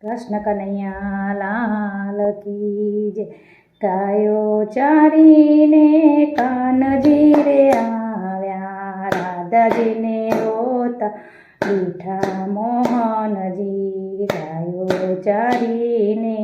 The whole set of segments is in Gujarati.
કૃષ્ણ કનૈયા લાલ કી જય। ગાયો ચારીને કાનજી રે આવ્યા, રાધાજીને રોતા દીઠા મોહનજી। ગાયો ચારીને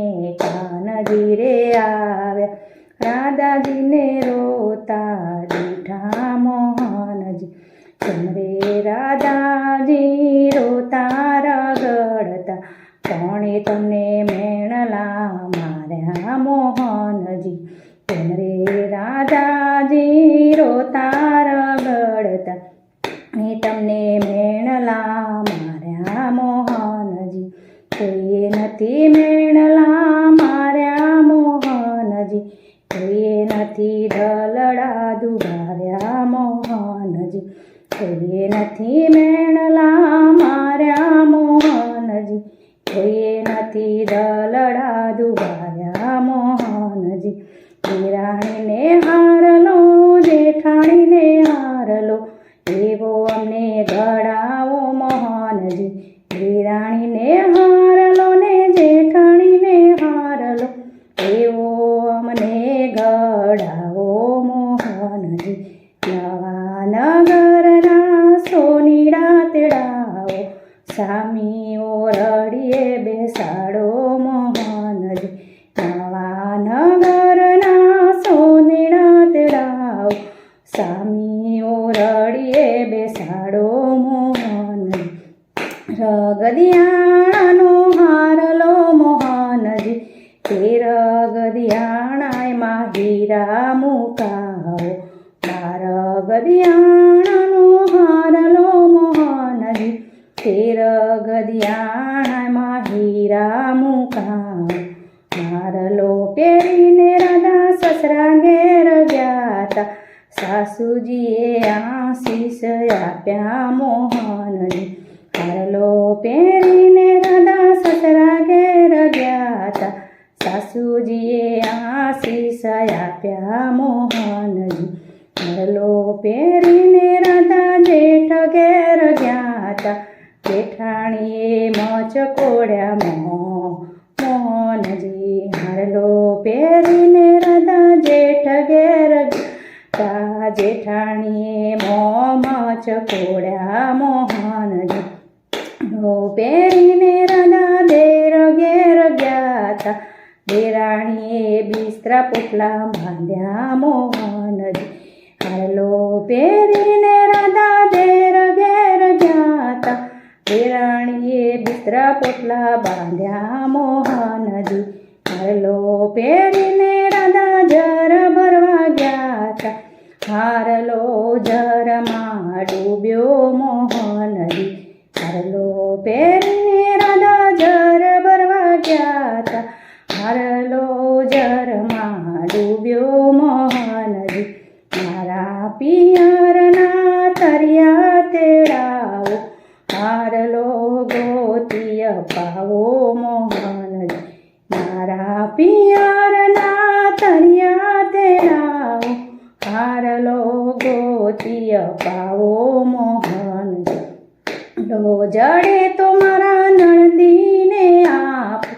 કાનજી રે આવ્યા, રાધાજીને રોતા દીઠા મોહનજી। ચમરે રાધાજી રોતા રગડતા, કોણે તમને મેણલા માર્યા મોહનજી। ચમરે રાધાજી રોતા રગડતા, ને તમને મેણલા માર્યા મોહનજી। કોઈએ નથી મેણલા માર્યા મોહનજી, કોઈએ નથી દલડા દુભાર્યા મોહનજી। કોઈએ નથી મેણલા માર્યા મોહનજી, કોઈએ નથી દલડા દુભાર્યા મોહનજી। દેરાણીને હારલો, જેઠાણીને હારલો, એવો અમને ઘડાવો મોહનજી। દેરાણીને હારલો ને જેઠાણીને હારલો, એવો અમને ઘડાવો મોહનજી। નવા નગરના સોનીડા તેડાવો, સામીઓ રડીએ બેસાડો મોહનજી। નવા નગરના સોનીડા તેડાવો, સામીઓ રડીએ બેસાડો મોહનજી। રગદિયાણાનો હારલો મોહનજી, તે રગદિયાણામાં હીરા મુકાવો। રગદિયાણાનો હારલો મોહનજી, તે રગદિયાણામાં હીરા મુકાવો। હારલો પહેરીને રાધા સસરા ઘેર ગયાતા, સાસુજીએ આશીષ આપ્યા મોહનજી। હારલો પહેરીને રાધા સસરા ઘેર ગયાતા, સાસુજીએ આશીષ આપ્યા મોહનજી। હારલો પહેરીને રાધા જેઠ ઘેર ગયાતા, જેઠાણીએ મચકોડ્યા મોહનજી। હારલો પહેરીને રાધા જેઠ ઘેર ગયાતા, જેઠાણીએ મચકોડ્યા મોહનજી। હારલો પહેરીને રાધા દેર ઘેર ગયાતા, દેરાણીએ બિસ્તરા પોટલા બાંધ્યા મોહનજી। હારલો પહેરીને રાધા દેર ઘેર ગયાતા, દેરાણીએ બિસ્તરા પોટલા બાંધ્યા મોહનજી। હારલો પહેરીને રાધા જર ભરવા ગયાતા, હારલો જરમાં ડૂબ્યો મોહનજી। હારલો પહેરીને રાધા જર ભરવા ગયાતા, હારલો જરમાં ડૂબ્યો મોહનજી। મારા પિયરના તરિયા તેડાવો, હારલો ગોતી અપાવો મોહનજી। મારા પિયરના તરિયા તેડાવો, હારલો ગોતી અપાવો મોહનજી। લો જડે તો મારા નણંદીને આપો,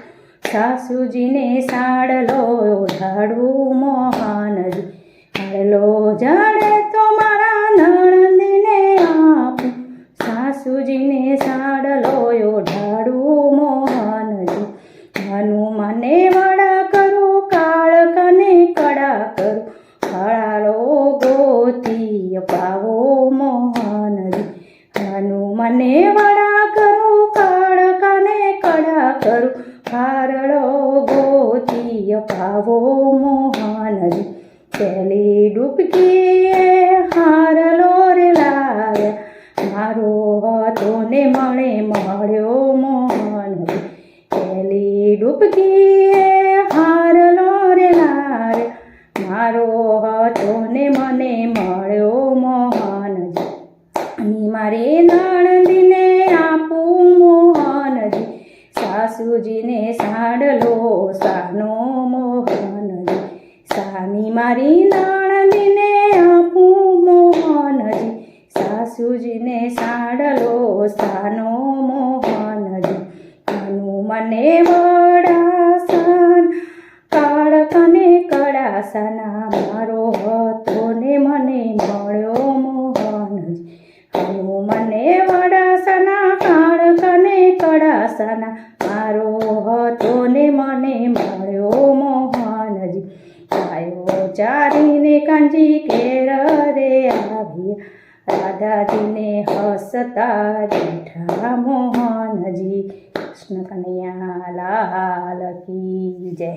સાસુજીને સાડલો ઓઢાડવું મોહનજી। હારલો જડે તો મારા નણંદીને આપો, સાસુજીને સાડલો ઓઢાડવું મોહનજી। હનુમાને વડા કરું, કાળકને કડા કરું, હળાલો ગોતી અપાવો મોહનજી। હનુમાને વડા કરું, કાળકને કડા કરું, હારલો ગોતી અપાવો મોહનજી। પહેલી ડૂબકીએ હારલો રે લાવ્યા, મારો હતો ને મળે મળ્યો મોહનજી। પહેલી ડૂબકીએ હારલો રે લાવ્યા, મારો હતો ને મને મળ્યો મોહનજી। ની મારે નણંદીને આપું મોહનજી, સાસુજીને સાડલો સાનો મોહનજી। સાની મારી નણંદીને આપું મોહનજી, સાસુજીને સાડલો સાનો મોહનજી। હનુમાન મને વડાસન કાળકને કડાસના મારો હતો ને મને મળ્યો મોહનજી મને વડાસના કાળકને કડાસના મારો હતો ને મને મળ્યો મોહનજી ગાયો ચારીને કાંજી કેર રે આવ્યા રાધાજીને હસતા દીઠા મોહનજી કૃષ્ણ કનૈયા લાલ કી જય.